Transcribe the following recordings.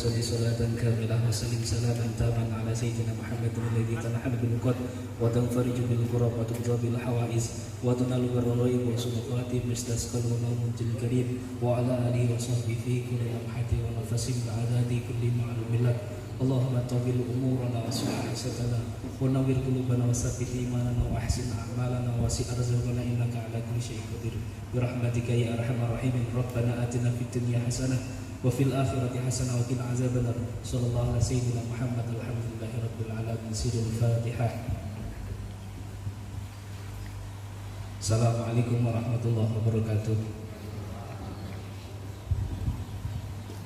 صل صلاة كاملة وسلم سلاما تاما على سيدنا محمد الذي تنحل بالقد وتنفرج بالكرب وتقضى بالحوائز وتنال بالرغائب وصدقات مستسقى المنام الكريم وعلى آله وصحبه في كل لمحة ونفس بعدد كل معلوم لك. اللهم طول أمورنا وصلح حسننا ونور قلوبنا وثبت إيماننا وأحسن أعمالنا وسع رزقنا إنك على كل شيء قدير برحمتك يا أرحم الراحمين. ربنا آتنا في الدنيا حسنة وفي الآخرة حسنة وقنا عذاب النار. صلى الله على سيدنا محمد الحمد لله رب العالمين. سيد الفاتحة. Assalamualaikum warahmatullahi wabarakatuh.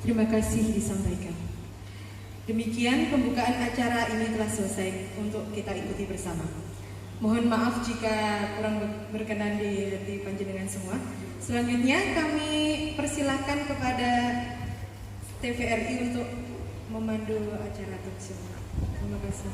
Terima kasih disampaikan. Demikian pembukaan acara ini telah selesai untuk kita ikuti bersama. Mohon maaf jika kurang berkenan di hati panjenengan semua. Selanjutnya kami persilahkan kepada TVRI untuk memandu acara tersebut. Terima kasih.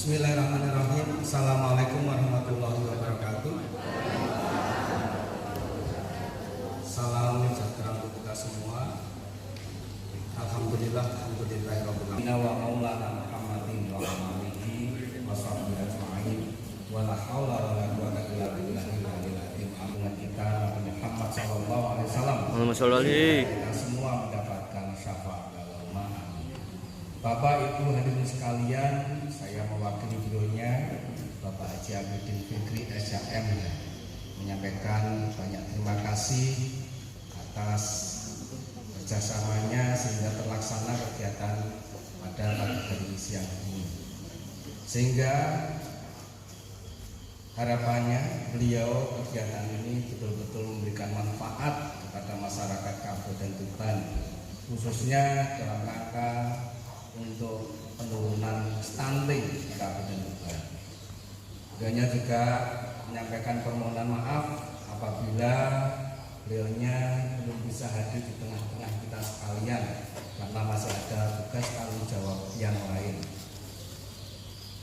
Bismillahirrahmanirrahim. Assalamualaikum warahmatullahi wabarakatuh. Salam sejahtera untuk kita semua. Alhamdulillah, alhamdulillahirabbil alamin wa maulana Muhammadin wa alihi washabbihi ajma'in. Wa la haula wa la quwwata illa billahil aliyyil azim. Agung kita Nabi Muhammad sallallahu alaihi wasallam. Allahumma sholli alaihi. Kita semua mendapatkan syafaat Allahumma amin. Bapak Ibu hadirin sekalian, saya mewakili beliaunya Bapak Haji Abidin Fikri SHM menyampaikan banyak terima kasih atas kerjasamanya sehingga terlaksana kegiatan pada pagi hari siang ini. Sehingga Harapannya beliau kegiatan ini betul-betul memberikan manfaat kepada masyarakat Kabupaten Tuban, khususnya dalam rangka untuk penurunan stunting di Kabupaten Tuban. Beliaunya juga menyampaikan permohonan maaf apabila beliaunya belum bisa hadir di tengah-tengah kita sekalian karena masih ada tugas tanggung jawab yang lain.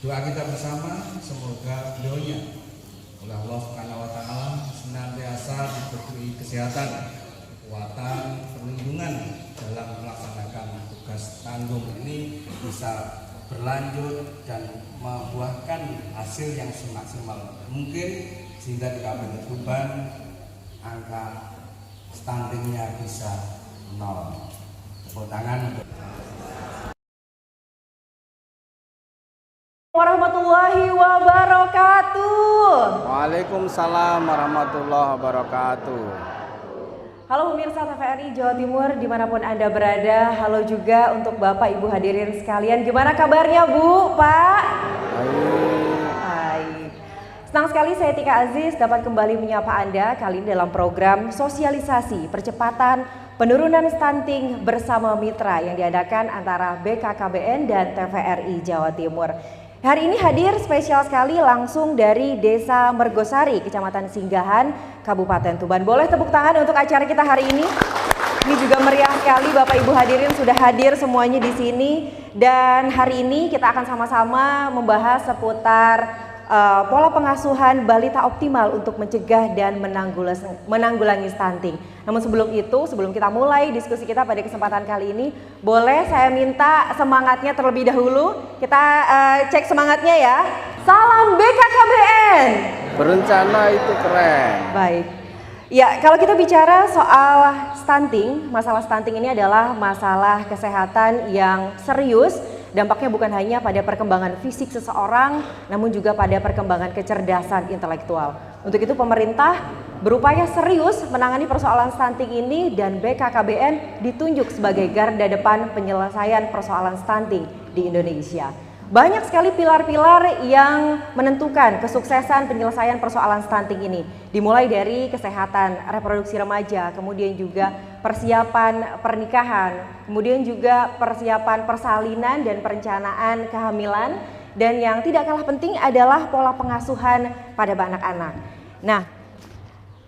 Doa kita bersama semoga beliaunya oleh Allah Subhanahu wa taala senantiasa diberi kesehatan, kekuatan, perlindungan dalam melaksanakan tugas tanggung ini bisa berlanjut dan membuahkan hasil yang semaksimal mungkin sehingga di Kabupaten Tuban angka stuntingnya bisa nol. Tepuk tangan untuk warahmatullahi wabarakatuh. Waalaikumsalam warahmatullahi wabarakatuh. Halo pemirsa TVRI Jawa Timur dimanapun Anda berada. Halo juga untuk Bapak Ibu hadirin sekalian. Gimana kabarnya Bu, Pak? Baik. Senang sekali saya Tika Aziz dapat kembali menyapa Anda kali ini dalam program sosialisasi percepatan penurunan stunting bersama mitra yang diadakan antara BKKBN dan TVRI Jawa Timur. Hari ini hadir spesial sekali langsung dari Desa Mergosari, Kecamatan Singgahan, Kabupaten Tuban. Boleh tepuk tangan untuk acara kita hari ini. Ini juga meriah sekali, Bapak Ibu hadirin sudah hadir semuanya di sini. Dan hari ini kita akan sama-sama membahas seputar pola pengasuhan balita optimal untuk mencegah dan menanggulangi stunting. Namun sebelum itu, sebelum kita mulai diskusi kita pada kesempatan kali ini, boleh saya minta semangatnya terlebih dahulu. Kita cek semangatnya ya. Salam BKKBN. Berencana itu keren. Baik. Ya, kalau kita bicara soal stunting, masalah stunting ini adalah masalah kesehatan yang serius. Dampaknya bukan hanya pada perkembangan fisik seseorang, namun juga pada perkembangan kecerdasan intelektual. Untuk itu pemerintah berupaya serius menangani persoalan stunting ini dan BKKBN ditunjuk sebagai garda depan penyelesaian persoalan stunting di Indonesia. Banyak sekali pilar-pilar yang menentukan kesuksesan penyelesaian persoalan stunting ini. Dimulai dari kesehatan reproduksi remaja, kemudian juga persiapan pernikahan, kemudian juga persiapan persalinan dan perencanaan kehamilan, dan yang tidak kalah penting adalah pola pengasuhan pada anak-anak. Nah,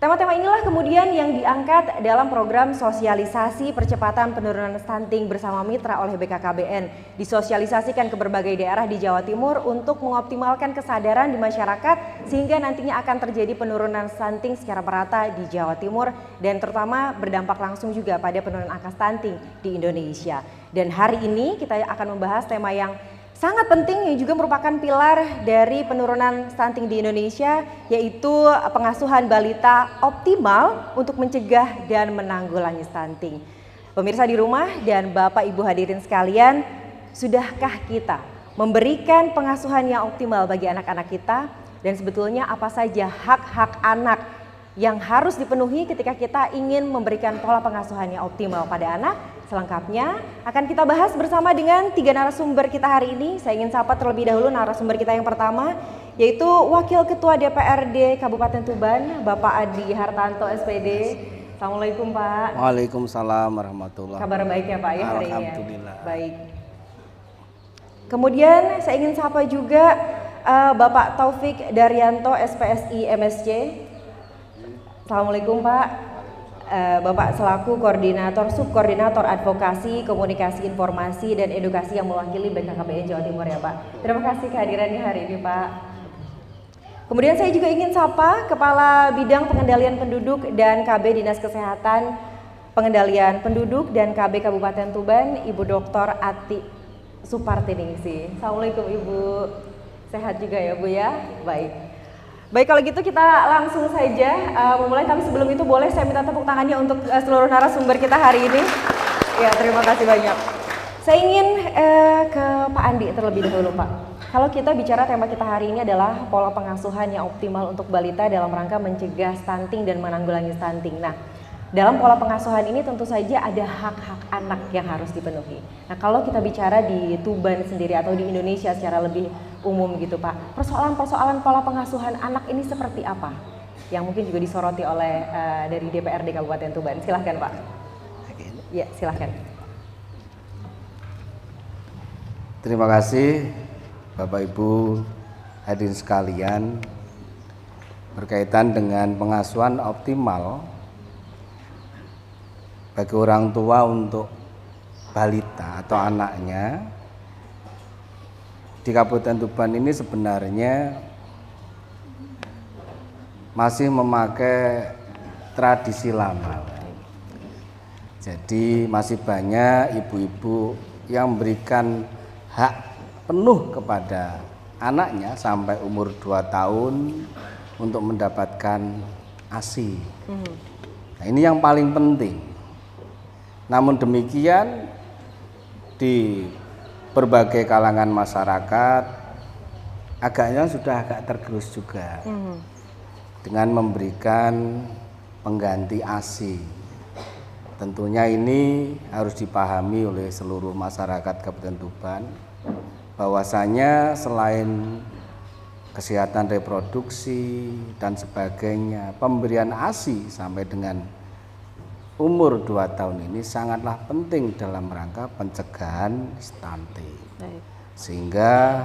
tema-tema inilah kemudian yang diangkat dalam program sosialisasi percepatan penurunan stunting bersama mitra oleh BKKBN. Disosialisasikan ke berbagai daerah di Jawa Timur untuk mengoptimalkan kesadaran di masyarakat sehingga nantinya akan terjadi penurunan stunting secara merata di Jawa Timur dan terutama berdampak langsung juga pada penurunan angka stunting di Indonesia. Dan hari ini kita akan membahas tema yang sangat penting yang juga merupakan pilar dari penurunan stunting di Indonesia, yaitu pengasuhan balita optimal untuk mencegah dan menanggulangi stunting. Pemirsa di rumah dan Bapak Ibu hadirin sekalian, sudahkah kita memberikan pengasuhan yang optimal bagi anak-anak kita? Dan sebetulnya apa saja hak-hak anak yang harus dipenuhi ketika kita ingin memberikan pola pengasuhan yang optimal pada anak? Selengkapnya akan kita bahas bersama dengan 3 narasumber kita hari ini. Saya ingin sapa terlebih dahulu narasumber kita yang pertama, yaitu Wakil Ketua DPRD Kabupaten Tuban, Bapak Adi Hartanto SPD. Assalamualaikum Pak. Waalaikumsalam warahmatullahi wabarakatuh. Kabar baik ya Pak ya hari ini? Alhamdulillah. Baik. Kemudian saya ingin sapa juga Bapak Taufik Daryanto SPSI MSC. Assalamualaikum Pak. Bapak selaku koordinator subkoordinator advokasi, komunikasi, informasi dan edukasi yang mewakili BKKBN Jawa Timur ya Pak. Terima kasih kehadirannya hari ini Pak. Kemudian saya juga ingin sapa Kepala Bidang Pengendalian Penduduk dan KB Dinas Kesehatan Pengendalian Penduduk dan KB Kabupaten Tuban, Ibu Dr. Ati Supartiningsih. Assalamualaikum Ibu. Sehat juga ya Bu ya? Baik. Baik, kalau gitu kita langsung saja memulai, tapi sebelum itu boleh saya minta tepuk tangannya untuk seluruh narasumber kita hari ini. Ya, terima kasih banyak. Saya ingin ke Pak Andi terlebih dahulu Pak. Kalau kita bicara tema kita hari ini adalah pola pengasuhan yang optimal untuk balita dalam rangka mencegah stunting dan menanggulangi stunting. Nah, dalam pola pengasuhan ini tentu saja ada hak-hak anak yang harus dipenuhi. Nah, kalau kita bicara di Tuban sendiri atau di Indonesia secara lebih umum gitu Pak. Persoalan-persoalan pola pengasuhan anak ini seperti apa? Yang mungkin juga disoroti oleh dari DPRD Kabupaten Tuban. Silahkan Pak. Ya, silahkan. Terima kasih Bapak Ibu hadirin sekalian. Berkaitan dengan pengasuhan optimal bagi orang tua untuk balita atau anaknya di Kabupaten Tuban ini sebenarnya masih memakai tradisi lama. Jadi masih banyak ibu-ibu yang memberikan hak penuh kepada anaknya sampai umur 2 tahun untuk mendapatkan ASI. Nah, ini yang paling penting. Namun demikian di berbagai kalangan masyarakat agaknya sudah agak tergerus juga dengan memberikan pengganti ASI. Tentunya ini harus dipahami oleh seluruh masyarakat Kabupaten Tuban bahwasanya selain kesehatan reproduksi dan sebagainya, pemberian ASI sampai dengan umur 2 tahun ini sangatlah penting dalam rangka pencegahan stunting. Sehingga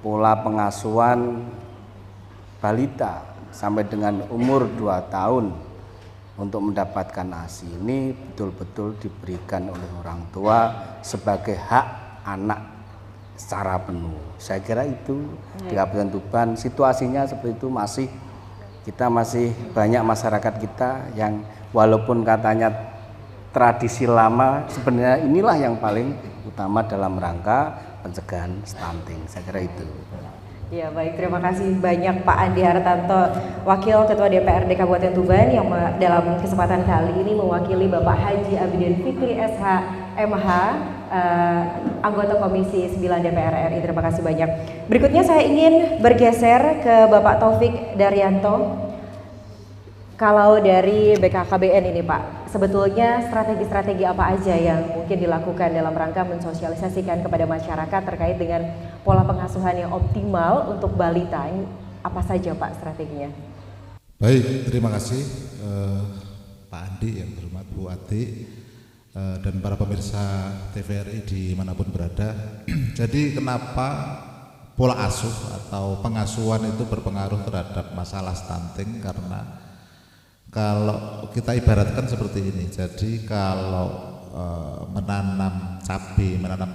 pola pengasuhan balita sampai dengan umur 2 tahun untuk mendapatkan ASI ini betul-betul diberikan oleh orang tua sebagai hak anak secara penuh. Saya kira itu di Kabupaten Tuban situasinya seperti itu, kita masih banyak masyarakat kita yang walaupun katanya tradisi lama, sebenarnya inilah yang paling utama dalam rangka pencegahan stunting. Saya kira itu. Ya baik, terima kasih banyak Pak Andi Hartanto, Wakil Ketua DPRD Kabupaten Tuban yang dalam kesempatan kali ini mewakili Bapak Haji Abidin Fikri SH MH, anggota Komisi 9 DPR RI. Terima kasih banyak. Berikutnya saya ingin bergeser ke Bapak Taufik Daryanto. Kalau dari BKKBN ini Pak, sebetulnya strategi-strategi apa aja yang mungkin dilakukan dalam rangka mensosialisasikan kepada masyarakat terkait dengan pola pengasuhan yang optimal untuk balita? Apa saja Pak strateginya? Baik, terima kasih Pak Andi yang terhormat, Bu Ati, dan para pemirsa TVRI dimanapun berada. Jadi kenapa pola asuh atau pengasuhan itu berpengaruh terhadap masalah stunting? Karena kalau kita ibaratkan seperti ini, jadi kalau menanam cabai, menanam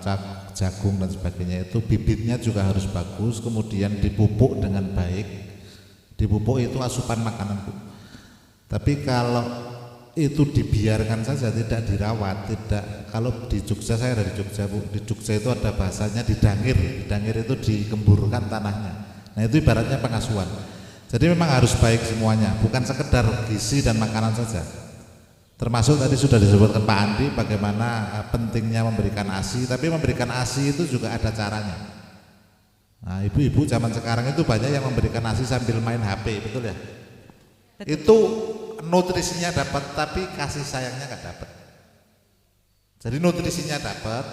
jagung dan sebagainya itu bibitnya juga harus bagus, kemudian dipupuk dengan baik. Dipupuk itu asupan makanan. Tapi kalau itu dibiarkan saja, tidak dirawat, tidak. Kalau di Jogja, saya dari Jogja Bu, di Jogja itu ada bahasanya didangir itu dikemburkan tanahnya. Nah itu ibaratnya pengasuhan. Jadi memang harus baik semuanya, bukan sekedar gizi dan makanan saja. Termasuk tadi sudah disebutkan Pak Andi bagaimana pentingnya memberikan ASI, tapi memberikan ASI itu juga ada caranya. Nah ibu-ibu zaman sekarang itu banyak yang memberikan ASI sambil main HP, betul ya? Betul. Itu nutrisinya dapat, tapi kasih sayangnya nggak dapat. Jadi nutrisinya dapat,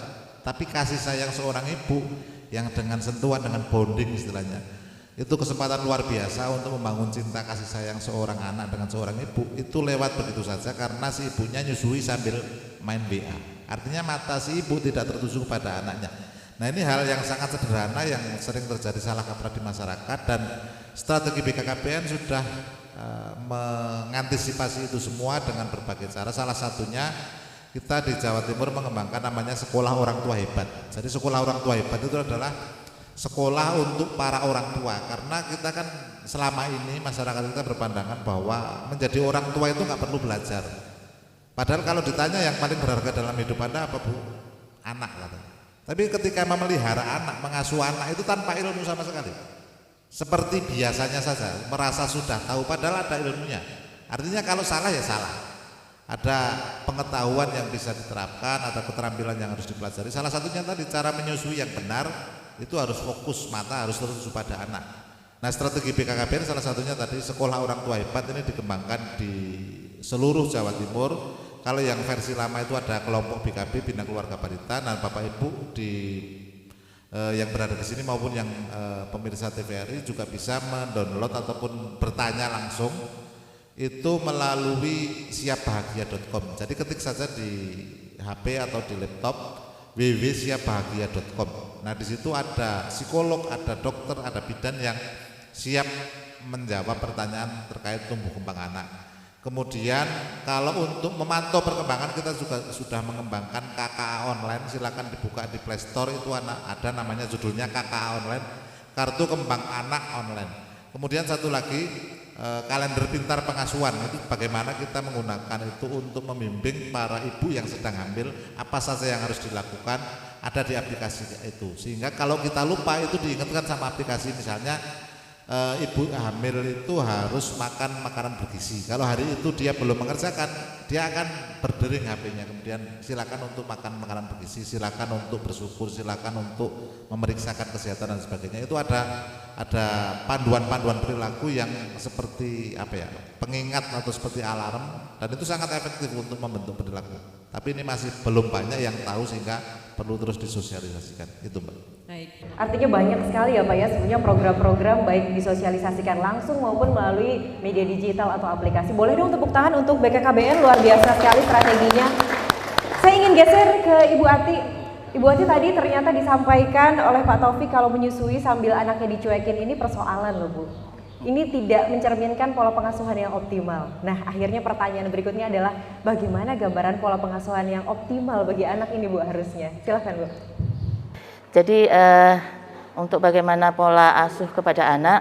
tapi kasih sayang seorang ibu yang dengan sentuhan, dengan bonding istilahnya, itu kesempatan luar biasa untuk membangun cinta kasih sayang seorang anak dengan seorang ibu. Itu lewat begitu saja karena si ibunya nyusui sambil main BA. Artinya mata si ibu tidak tertuju pada anaknya. Nah ini hal yang sangat sederhana yang sering terjadi salah kaprah di masyarakat, dan strategi BKKBN sudah mengantisipasi itu semua dengan berbagai cara. Salah satunya kita di Jawa Timur mengembangkan namanya sekolah orang tua hebat. Jadi sekolah orang tua hebat itu adalah sekolah untuk para orang tua, karena kita kan selama ini masyarakat kita berpandangan bahwa menjadi orang tua itu nggak perlu belajar. Padahal kalau ditanya yang paling berharga dalam hidup Anda apa Bu? Anak katanya. Tapi ketika memelihara anak, mengasuh anak itu tanpa ilmu sama sekali. Seperti biasanya saja, merasa sudah tahu padahal ada ilmunya. Artinya kalau salah ya salah. Ada pengetahuan yang bisa diterapkan, ada keterampilan yang harus dipelajari. Salah satunya tadi cara menyusui yang benar. Itu harus fokus, mata harus tertuju pada anak. Nah strategi BKKBN salah satunya tadi sekolah orang tua hebat ini dikembangkan di seluruh Jawa Timur. Kalau yang versi lama itu ada kelompok BKB Bina Keluarga Balita. Nah Bapak Ibu di yang berada di sini maupun yang pemirsa TVRI juga bisa mendownload ataupun bertanya langsung itu melalui siapbahagia.com. Jadi ketik saja di HP atau di laptop www.siapbahagia.com. Nah, di situ ada psikolog, ada dokter, ada bidan yang siap menjawab pertanyaan terkait tumbuh kembang anak. Kemudian kalau untuk memantau perkembangan kita juga sudah mengembangkan KKA online. Silakan dibuka di Play Store, itu ada namanya judulnya KKA online, kartu kembang anak online. Kemudian satu lagi kalender pintar pengasuhan, itu bagaimana kita menggunakan itu untuk membimbing para ibu yang sedang hamil, apa saja yang harus dilakukan, ada di aplikasi itu. Sehingga kalau kita lupa itu diingatkan sama aplikasi, misalnya ibu hamil itu harus makan makanan bergizi. Kalau hari itu dia belum mengerjakan, dia akan berdering HP-nya. Kemudian silakan untuk makan makanan bergizi, silakan untuk bersyukur, silakan untuk memeriksakan kesehatan dan sebagainya. Itu ada panduan-panduan perilaku yang seperti pengingat atau seperti alarm, dan itu sangat efektif untuk membentuk perilaku. Tapi ini masih belum banyak yang tahu sehingga perlu terus disosialisasikan. Itu Mbak. Baik. Artinya banyak sekali ya Pak ya sebenarnya program-program baik disosialisasikan langsung maupun melalui media digital atau aplikasi. Boleh dong tepuk tangan untuk BKKBN, luar biasa sekali strateginya. Saya ingin geser ke Ibu Ati. Ibu Ati tadi ternyata disampaikan oleh Pak Taufik kalau menyusui sambil anaknya dicuekin ini persoalan loh Bu. Ini tidak mencerminkan pola pengasuhan yang optimal. Nah, akhirnya pertanyaan berikutnya adalah bagaimana gambaran pola pengasuhan yang optimal bagi anak ini Bu harusnya? Silahkan Bu. Jadi untuk bagaimana pola asuh kepada anak,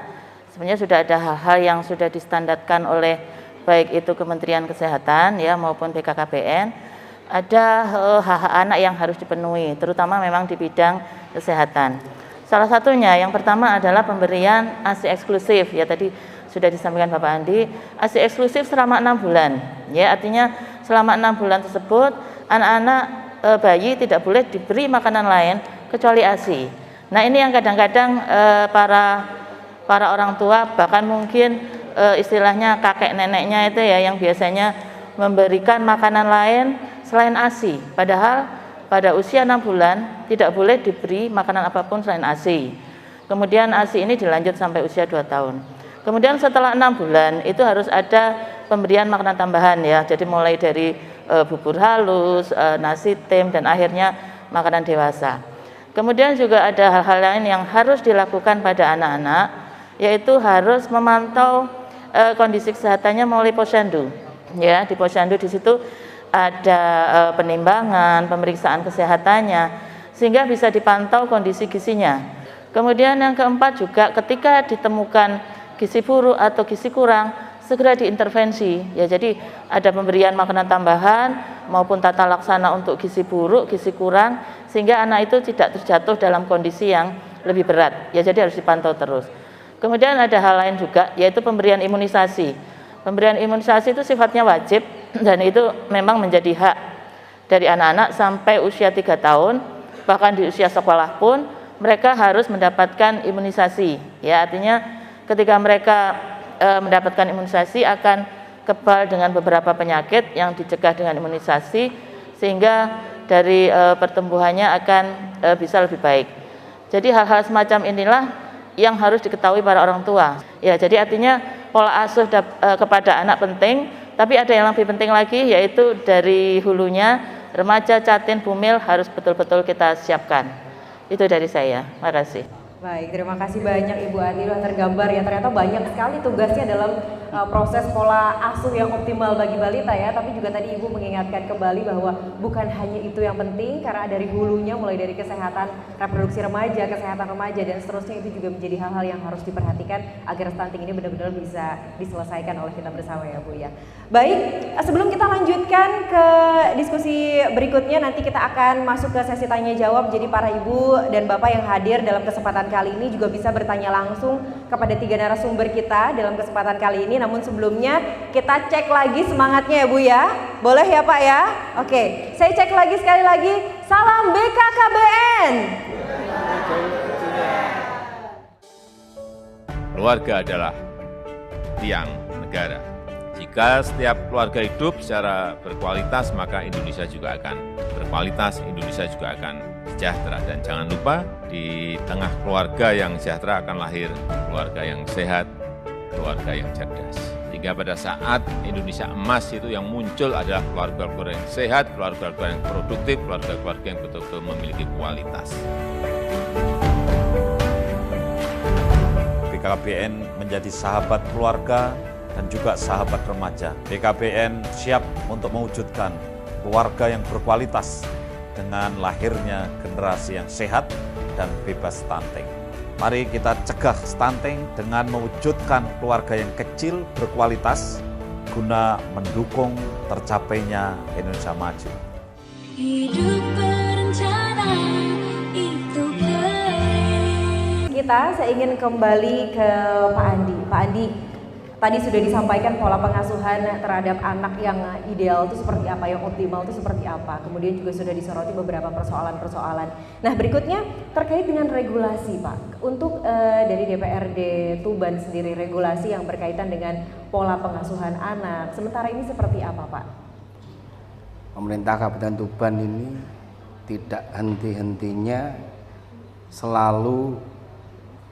sebenarnya sudah ada hal-hal yang sudah distandarkan oleh baik itu Kementerian Kesehatan ya maupun BKKBN. Ada hak-hak anak yang harus dipenuhi, terutama memang di bidang kesehatan. Salah satunya yang pertama adalah pemberian ASI eksklusif, ya tadi sudah disampaikan Bapak Andi, ASI eksklusif selama 6 bulan. Ya, artinya selama 6 bulan tersebut anak-anak bayi tidak boleh diberi makanan lain kecuali ASI. Nah, ini yang kadang-kadang para orang tua bahkan mungkin istilahnya kakek neneknya itu ya yang biasanya memberikan makanan lain selain ASI. Padahal pada usia 6 bulan tidak boleh diberi makanan apapun selain ASI. Kemudian ASI ini dilanjut sampai usia 2 tahun. Kemudian setelah 6 bulan itu harus ada pemberian makanan tambahan ya. Jadi mulai dari bubur halus, nasi tim dan akhirnya makanan dewasa. Kemudian juga ada hal-hal lain yang harus dilakukan pada anak-anak, yaitu harus memantau kondisi kesehatannya melalui posyandu. Ya, di posyandu di situ ada penimbangan, pemeriksaan kesehatannya, sehingga bisa dipantau kondisi gizinya. Kemudian yang keempat juga ketika ditemukan gizi buruk atau gizi kurang, segera diintervensi. Ya, jadi ada pemberian makanan tambahan maupun tata laksana untuk gizi buruk, gizi kurang, sehingga anak itu tidak terjatuh dalam kondisi yang lebih berat. Ya, jadi harus dipantau terus. Kemudian ada hal lain juga, yaitu pemberian imunisasi. Pemberian imunisasi itu sifatnya wajib dan itu memang menjadi hak dari anak-anak sampai usia 3 tahun, bahkan di usia sekolah pun mereka harus mendapatkan imunisasi. Ya, artinya ketika mereka mendapatkan imunisasi akan kebal dengan beberapa penyakit yang dicegah dengan imunisasi, sehingga dari pertumbuhannya akan bisa lebih baik. Jadi hal-hal semacam inilah yang harus diketahui para orang tua. Ya, jadi artinya pola asuh kepada anak penting, tapi ada yang lebih penting lagi, yaitu dari hulunya remaja, catin, bumil harus betul-betul kita siapkan. Itu dari saya. Terima kasih. Baik, terima kasih banyak Ibu Ati, sudah tergambar ya, ternyata banyak sekali tugasnya dalam proses pola asuh yang optimal bagi balita ya, tapi juga tadi Ibu mengingatkan kembali bahwa bukan hanya itu yang penting, karena dari hulunya mulai dari kesehatan reproduksi remaja, kesehatan remaja dan seterusnya itu juga menjadi hal-hal yang harus diperhatikan agar stunting ini benar-benar bisa diselesaikan oleh kita bersama ya Bu ya. Baik, sebelum kita lanjutkan ke diskusi berikutnya, nanti kita akan masuk ke sesi tanya jawab, jadi para Ibu dan Bapak yang hadir dalam kesempatan kali ini juga bisa bertanya langsung kepada 3 narasumber kita dalam kesempatan kali ini. Namun sebelumnya kita cek lagi semangatnya ya Bu ya. Boleh ya Pak ya? Oke, saya cek lagi sekali lagi. Salam BKKBN. Keluarga adalah tiang negara. Jika setiap keluarga hidup secara berkualitas, maka Indonesia juga akan berkualitas. berkualitas, Indonesia juga akan sejahtera. Dan jangan lupa, di tengah keluarga yang sejahtera akan lahir keluarga yang sehat, keluarga yang cerdas. Sehingga pada saat Indonesia emas itu yang muncul adalah keluarga-keluarga yang sehat, keluarga-keluarga yang produktif, keluarga-keluarga yang betul-betul memiliki kualitas. BKKBN menjadi sahabat keluarga dan juga sahabat remaja. BKKBN siap untuk mewujudkan keluarga yang berkualitas dengan lahirnya generasi yang sehat dan bebas stunting. Mari kita cegah stunting dengan mewujudkan keluarga yang kecil berkualitas guna mendukung tercapainya Indonesia maju. Hidup berencana itu saya ingin kembali ke Pak Andi. Pak Andi, tadi sudah disampaikan pola pengasuhan terhadap anak yang ideal itu seperti apa, yang optimal itu seperti apa. Kemudian juga sudah disoroti beberapa persoalan-persoalan. Nah, berikutnya terkait dengan regulasi, Pak. Untuk dari DPRD Tuban sendiri, regulasi yang berkaitan dengan pola pengasuhan anak, sementara ini seperti apa, Pak? Pemerintah Kabupaten Tuban ini tidak henti-hentinya selalu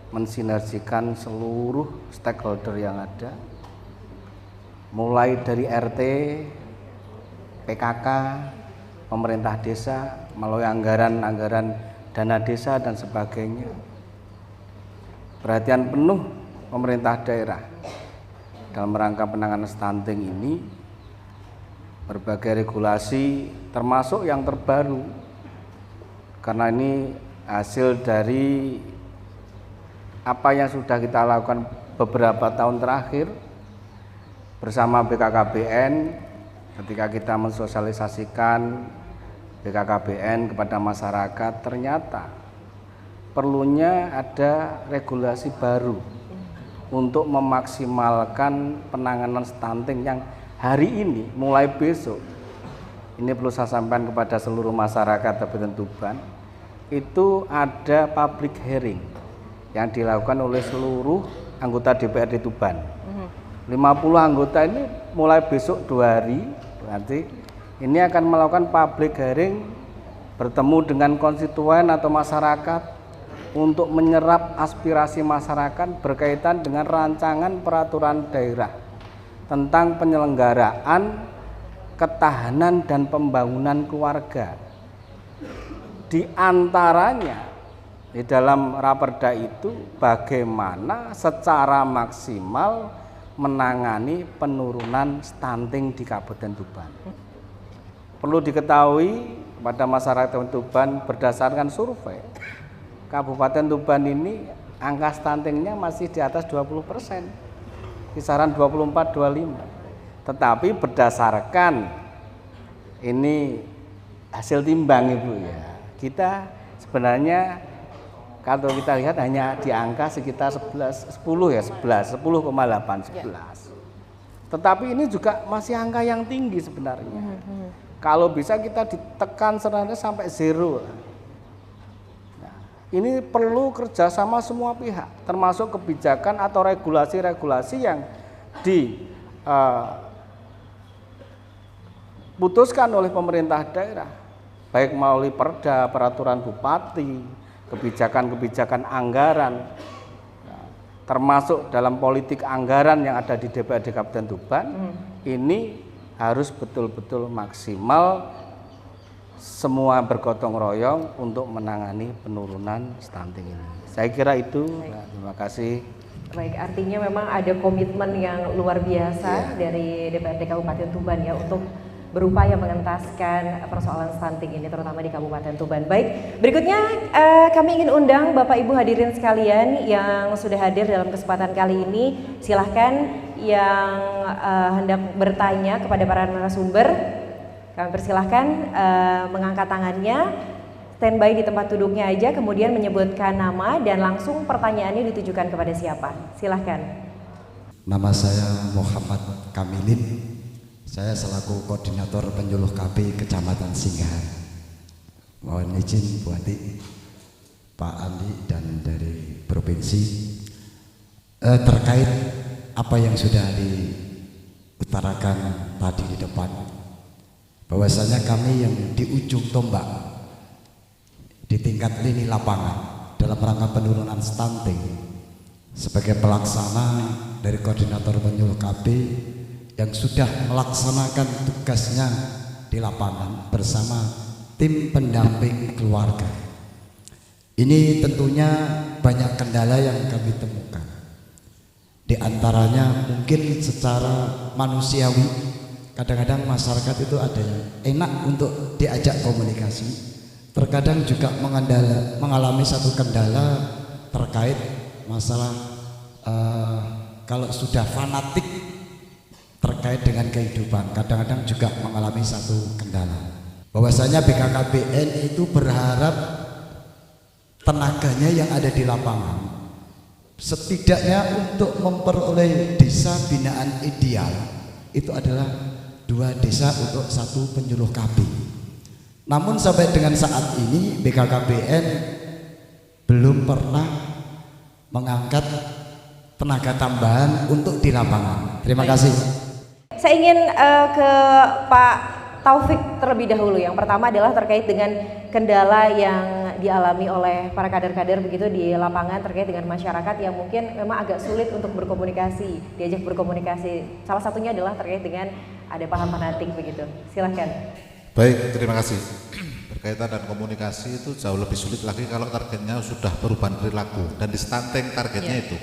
mensinergikan seluruh stakeholder yang ada, mulai dari RT, PKK, pemerintah desa, melalui anggaran dana desa dan sebagainya. Perhatian penuh pemerintah daerah dalam rangka penanganan stunting ini, berbagai regulasi termasuk yang terbaru, karena ini hasil dari apa yang sudah kita lakukan beberapa tahun terakhir bersama BKKBN ketika kita mensosialisasikan BKKBN kepada masyarakat. Ternyata perlunya ada regulasi baru untuk memaksimalkan penanganan stunting yang hari ini mulai besok, ini perlu saya sampaikan kepada seluruh masyarakat Kabupaten Tuban, itu ada public hearing yang dilakukan oleh seluruh anggota DPRD Tuban. 50 anggota ini mulai besok 2 hari nanti ini akan melakukan public hearing, bertemu dengan konstituen atau masyarakat untuk menyerap aspirasi masyarakat berkaitan dengan rancangan peraturan daerah tentang penyelenggaraan ketahanan dan pembangunan keluarga. Di antaranya di dalam raperda itu bagaimana secara maksimal menangani penurunan stunting di Kabupaten Tuban. Perlu diketahui kepada masyarakat Tuban, berdasarkan survei, Kabupaten Tuban ini angka stuntingnya masih di atas 20%, kisaran 24-25. Tetapi berdasarkan ini hasil timbang Ibu ya, kita sebenarnya kalau kita lihat hanya di angka sekitar 10,8, 11. Tetapi ini juga masih angka yang tinggi sebenarnya. Kalau bisa kita ditekan sebenarnya sampai 0. Nah, ini perlu kerjasama semua pihak, termasuk kebijakan atau regulasi-regulasi yang diputuskan oleh pemerintah daerah, baik melalui perda, peraturan bupati, kebijakan-kebijakan anggaran, termasuk dalam politik anggaran yang ada di DPRD Kabupaten Tuban. Ini harus betul-betul maksimal, semua bergotong royong untuk menangani penurunan stunting ini. Saya kira itu. Nah, terima kasih. Baik, artinya memang ada komitmen yang luar biasa dari DPRD Kabupaten Tuban ya untuk berupaya mengentaskan persoalan stunting ini terutama di Kabupaten Tuban. Baik, berikutnya kami ingin undang Bapak Ibu hadirin sekalian yang sudah hadir dalam kesempatan kali ini. Silahkan yang hendak bertanya kepada para narasumber, kami persilahkan mengangkat tangannya, standby di tempat duduknya aja, kemudian menyebutkan nama dan langsung pertanyaannya ditujukan kepada siapa. Silahkan. Nama saya Muhammad Kamilin. Saya selaku koordinator penyuluh KB Kecamatan Singgahan. Mohon izin Bu Ati, Pak Andi dan dari provinsi terkait apa yang sudah diutarakan tadi di depan bahwasanya kami yang di ujung tombak di tingkat lini lapangan dalam rangka penurunan stunting sebagai pelaksana dari koordinator penyuluh KB yang sudah melaksanakan tugasnya di lapangan bersama tim pendamping keluarga. Ini tentunya banyak kendala yang kami temukan. Di antaranya mungkin secara manusiawi, kadang-kadang masyarakat itu ada yang enak untuk diajak komunikasi, terkadang juga mengalami satu kendala terkait masalah kalau sudah fanatik terkait dengan kehidupan, kadang-kadang juga mengalami satu kendala. Bahwasanya BKKBN itu berharap tenaganya yang ada di lapangan setidaknya untuk memperoleh desa binaan ideal itu adalah 2 desa untuk 1 penyuluh KB. Namun sampai dengan saat ini BKKBN belum pernah mengangkat tenaga tambahan untuk di lapangan. Terima kasih. Saya ingin ke Pak Taufik terlebih dahulu. Yang pertama adalah terkait dengan kendala yang dialami oleh para kader-kader begitu di lapangan terkait dengan masyarakat yang mungkin memang agak sulit untuk berkomunikasi, diajak berkomunikasi. Salah satunya adalah terkait dengan ada paham fanatik begitu. Silahkan. Baik, terima kasih. Berkaitan dan komunikasi itu jauh lebih sulit lagi kalau targetnya sudah perubahan perilaku, dan di stunting targetnya itu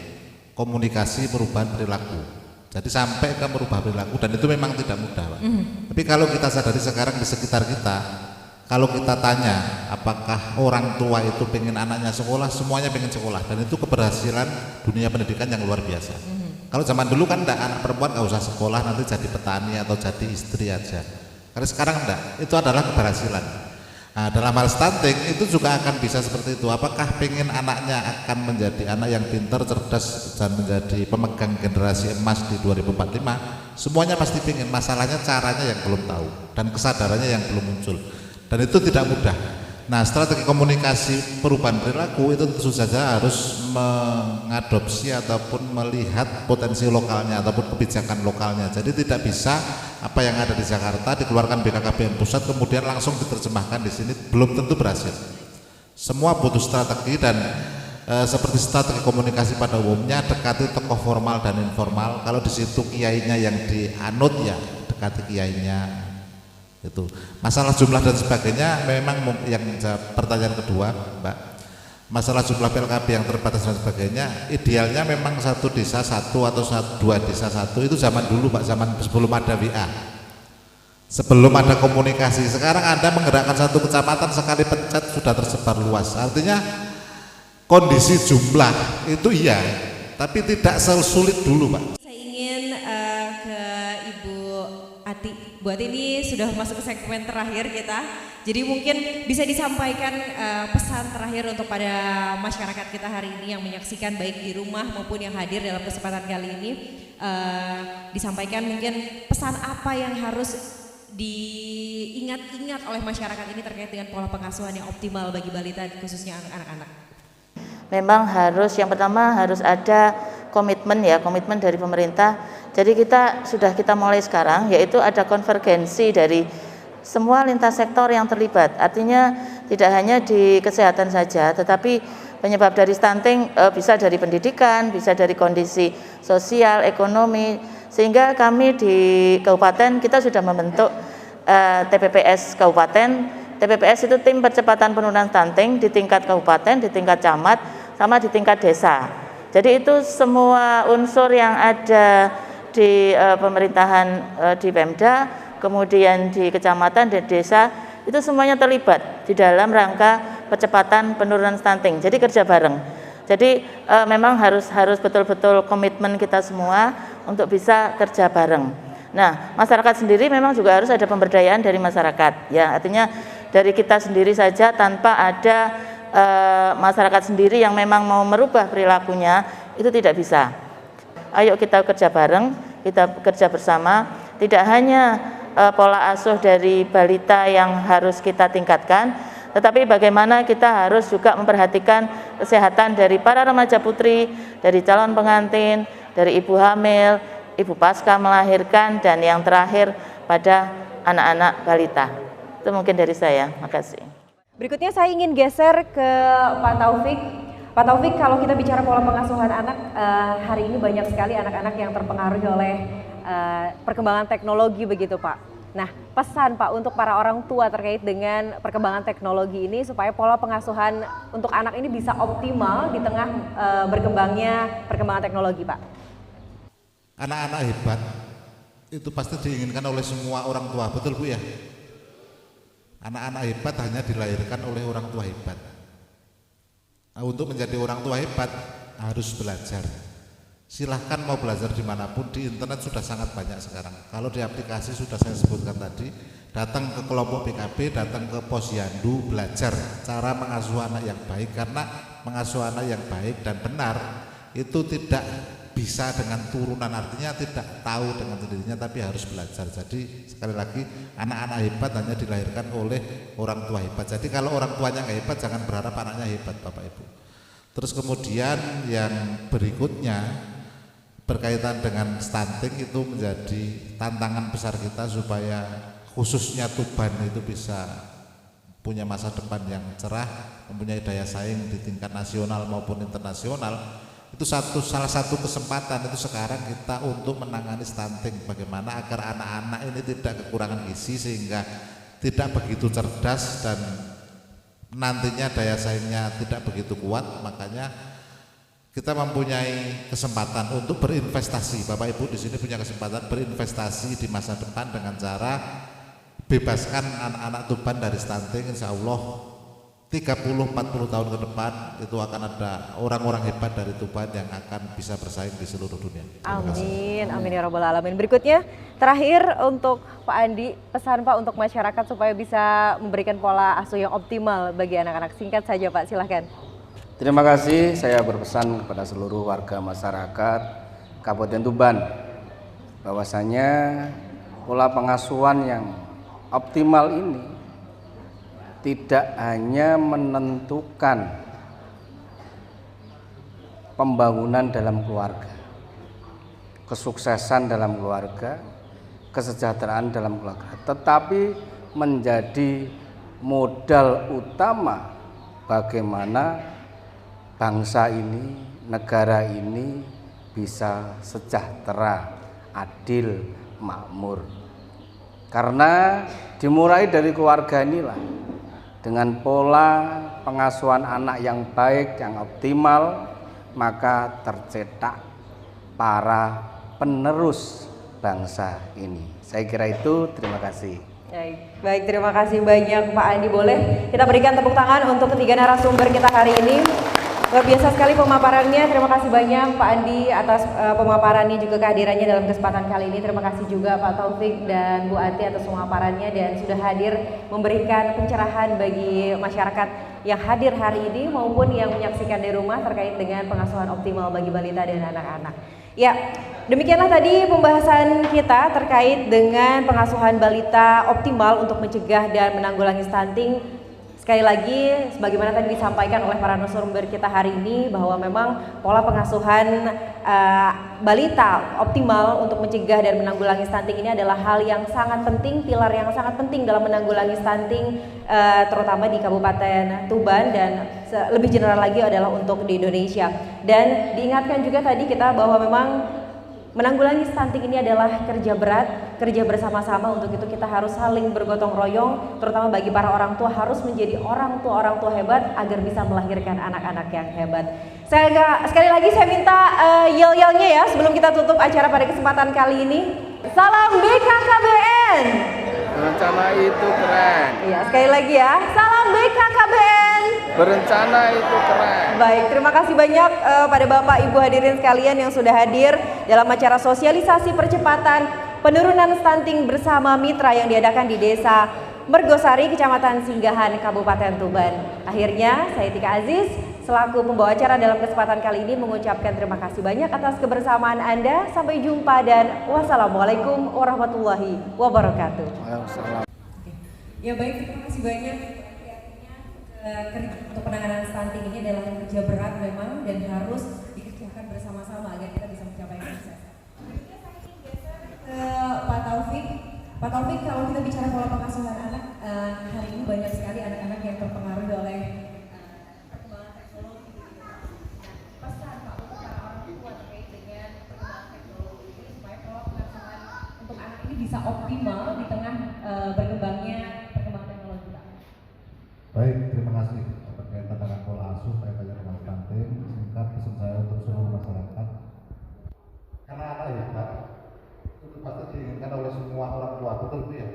komunikasi perubahan perilaku. Jadi sampai ke merubah perilaku, dan itu memang tidak mudah, Pak. Tapi kalau kita sadari sekarang di sekitar kita, kalau kita tanya apakah orang tua itu pengen anaknya sekolah, semuanya pengen sekolah, dan itu keberhasilan dunia pendidikan yang luar biasa. Kalau zaman dulu kan enggak, anak perempuan nggak usah sekolah, nanti jadi petani atau jadi istri aja. Kalau sekarang enggak, itu adalah keberhasilan. Nah, dalam hal stunting itu juga akan bisa seperti itu. Apakah pengen anaknya akan menjadi anak yang pintar, cerdas, dan menjadi pemegang generasi emas di 2045? Semuanya pasti pengen. Masalahnya caranya yang belum tahu dan kesadarannya yang belum muncul. Dan itu tidak mudah. Nah, strategi komunikasi perubahan perilaku itu tentu saja harus mengadopsi ataupun melihat potensi lokalnya ataupun kebijakan lokalnya. Jadi tidak bisa apa yang ada di Jakarta dikeluarkan BKKBN pusat kemudian langsung diterjemahkan di sini, belum tentu berhasil. Semua butuh strategi, dan seperti strategi komunikasi pada umumnya, dekati tokoh formal dan informal. Kalau di situ kiainya yang dianut, ya dekati kiainya. Itu masalah jumlah dan sebagainya memang yang pertanyaan kedua, Mbak, masalah jumlah PLKB yang terbatas dan sebagainya, idealnya memang 1 desa 1 atau 2 desa 1, itu zaman dulu, Pak, zaman sebelum ada WA, sebelum ada komunikasi. Sekarang Anda menggerakkan 1 kecamatan, sekali pencet sudah tersebar luas. Artinya kondisi jumlah itu iya, tapi tidak sesulit dulu, Pak. Saya ingin ke Ibu Ati. Bu Ati ini sudah masuk ke segmen terakhir kita, jadi mungkin bisa disampaikan pesan terakhir untuk pada masyarakat kita hari ini yang menyaksikan baik di rumah maupun yang hadir dalam kesempatan kali ini. Disampaikan mungkin pesan apa yang harus diingat-ingat oleh masyarakat ini terkait dengan pola pengasuhan yang optimal bagi balita, khususnya anak-anak. Memang harus, yang pertama harus ada komitmen dari pemerintah. Jadi kita mulai sekarang, yaitu ada konvergensi dari semua lintas sektor yang terlibat. Artinya tidak hanya di kesehatan saja, tetapi penyebab dari stunting bisa dari pendidikan, bisa dari kondisi sosial, ekonomi. Sehingga kami di kabupaten kita sudah membentuk TPPS kabupaten. TPPS itu tim percepatan penurunan stunting di tingkat kabupaten, di tingkat camat, sama di tingkat desa. Jadi itu semua unsur yang ada di pemerintahan di Pemda, kemudian di kecamatan dan desa, itu semuanya terlibat di dalam rangka percepatan penurunan stunting. Jadi kerja bareng. Jadi memang harus betul-betul komitmen kita semua untuk bisa kerja bareng. Nah, masyarakat sendiri memang juga harus ada pemberdayaan dari masyarakat. Ya, artinya dari kita sendiri saja tanpa ada masyarakat sendiri yang memang mau merubah perilakunya, itu tidak bisa. Ayo kita kerja bareng, kita kerja bersama. Tidak hanya pola asuh dari balita yang harus kita tingkatkan, tetapi bagaimana kita harus juga memperhatikan kesehatan dari para remaja putri, dari calon pengantin, dari ibu hamil, ibu pasca melahirkan, dan yang terakhir pada anak-anak balita. Itu mungkin dari saya. Makasih. Berikutnya saya ingin geser ke Pak Taufik. Pak Taufik, kalau kita bicara pola pengasuhan anak, hari ini banyak sekali anak-anak yang terpengaruh oleh perkembangan teknologi begitu Pak. Nah, pesan Pak untuk para orang tua terkait dengan perkembangan teknologi ini supaya pola pengasuhan untuk anak ini bisa optimal di tengah berkembangnya perkembangan teknologi Pak. Anak-anak hebat itu pasti diinginkan oleh semua orang tua, betul Bu ya? Anak-anak hebat hanya dilahirkan oleh orang tua hebat. Nah, untuk menjadi orang tua hebat harus belajar. Silahkan mau belajar dimanapun, di internet sudah sangat banyak sekarang. Kalau di aplikasi sudah saya sebutkan tadi, datang ke kelompok PKB, datang ke posyandu, belajar cara mengasuh anak yang baik. Karena mengasuh anak yang baik dan benar itu tidak bisa dengan turunan, artinya tidak tahu dengan sendirinya, tapi harus belajar. Jadi sekali lagi, anak-anak hebat hanya dilahirkan oleh orang tua hebat. Jadi kalau orang tuanya nggak hebat, jangan berharap anaknya hebat Bapak Ibu. Terus kemudian yang berikutnya berkaitan dengan stunting, itu menjadi tantangan besar kita supaya khususnya Tuban itu bisa punya masa depan yang cerah, mempunyai daya saing di tingkat nasional maupun internasional. Itu salah satu kesempatan itu sekarang kita untuk menangani stunting, bagaimana agar anak-anak ini tidak kekurangan gizi sehingga tidak begitu cerdas dan nantinya daya saingnya tidak begitu kuat. Makanya kita mempunyai kesempatan untuk berinvestasi. Bapak Ibu di sini punya kesempatan berinvestasi di masa depan dengan cara bebaskan anak-anak Tuban dari stunting. Insya Allah 30-40 tahun ke depan itu akan ada orang-orang hebat dari Tuban yang akan bisa bersaing di seluruh dunia. Amin, amin ya robbal alamin. Berikutnya terakhir untuk Pak Andi, pesan Pak untuk masyarakat supaya bisa memberikan pola asuh yang optimal bagi anak-anak. Singkat saja Pak, silahkan. Terima kasih, saya berpesan kepada seluruh warga masyarakat Kabupaten Tuban bahwasanya pola pengasuhan yang optimal ini tidak hanya menentukan pembangunan dalam keluarga, kesuksesan dalam keluarga, kesejahteraan dalam keluarga, tetapi menjadi modal utama bagaimana bangsa ini, negara ini bisa sejahtera, adil, makmur. Karena dimulai dari keluarga inilah, dengan pola pengasuhan anak yang baik, yang optimal, maka tercetak para penerus bangsa ini. Saya kira itu, terima kasih. Baik, terima kasih banyak Pak Andi. Boleh kita berikan tepuk tangan untuk ketiga narasumber kita hari ini. Luar biasa sekali pemaparannya. Terima kasih banyak Pak Andi atas pemaparannya juga kehadirannya dalam kesempatan kali ini. Terima kasih juga Pak Taufik dan Bu Ati atas pemaparannya dan sudah hadir memberikan pencerahan bagi masyarakat yang hadir hari ini maupun yang menyaksikan di rumah terkait dengan pengasuhan optimal bagi balita dan anak-anak. Ya, demikianlah tadi pembahasan kita terkait dengan pengasuhan balita optimal untuk mencegah dan menanggulangi stunting. Sekali lagi, sebagaimana tadi disampaikan oleh para narasumber kita hari ini bahwa memang pola pengasuhan balita optimal untuk mencegah dan menanggulangi stunting ini adalah hal yang sangat penting, pilar yang sangat penting dalam menanggulangi stunting terutama di Kabupaten Tuban dan lebih general lagi adalah untuk di Indonesia. Dan diingatkan juga tadi kita bahwa memang menanggulangi stunting ini adalah kerja berat, kerja bersama-sama. Untuk itu kita harus saling bergotong royong, terutama bagi para orang tua harus menjadi orang tua hebat agar bisa melahirkan anak-anak yang hebat. Sekali lagi saya minta yel-yelnya ya sebelum kita tutup acara pada kesempatan kali ini. Salam BKKBN. Berencana itu keren. Iya, sekali lagi ya. Salam BKKBN. Berencana itu keren. Baik, terima kasih banyak pada Bapak Ibu hadirin sekalian yang sudah hadir dalam acara sosialisasi percepatan penurunan stunting bersama mitra yang diadakan di Desa Mergosari, Kecamatan Singgahan, Kabupaten Tuban. Akhirnya, saya Tika Aziz selaku pembawa acara dalam kesempatan kali ini mengucapkan terima kasih banyak atas kebersamaan Anda. Sampai jumpa dan wassalamualaikum warahmatullahi wabarakatuh. Ya baik, terima kasih banyak. Untuk penanganan stunting ini adalah kerja berat memang dan harus dikerjakan bersama-sama agar kita bisa mencapai sukses. Pak Taufik, kalau kita bicara bisa optimal di tengah berkembangnya perkembangan teknologi, Pak? Baik, terima kasih. Berkaitan dengan pola asuh kaitannya dengan stunting, singkat pesan saya untuk seluruh masyarakat. Karena anak hebat itu pasti diinginkan oleh semua orang tua, betul Bu ya?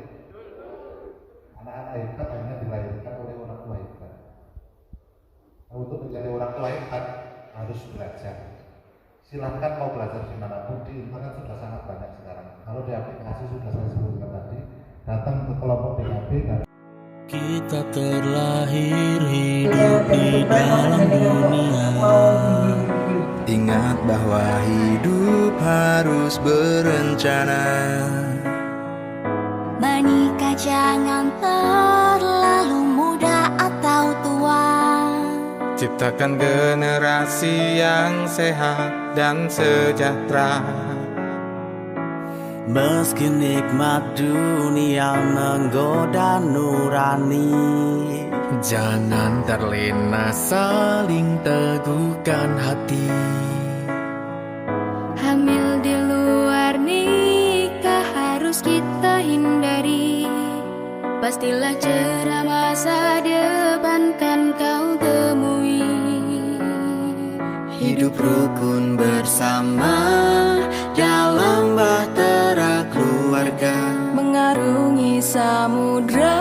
Anak-anak hebat hanya dilahirkan oleh orang tua hebat. Nah, untuk menjadi orang tua hebat harus belajar. Silahkan mau belajar dimanapun, di internet sudah sangat banyak sekarang. Kalau di aplikasi sudah saya sebutkan tadi, datang ke kelompok PKB dan kita terlahir hidup di dalam dunia. Ingat bahwa hidup harus berencana. Menikah jangan terlalu muda atau tua. Ciptakan generasi yang sehat dan sejahtera. Meski nikmat dunia menggoda nurani, jangan terlena, saling teguhkan hati. Hamil di luar nikah harus kita hindari. Pastilah cerah masa depan kan kau temui. Hidup rukun bersama dalam bahtera keluarga, mengarungi samudra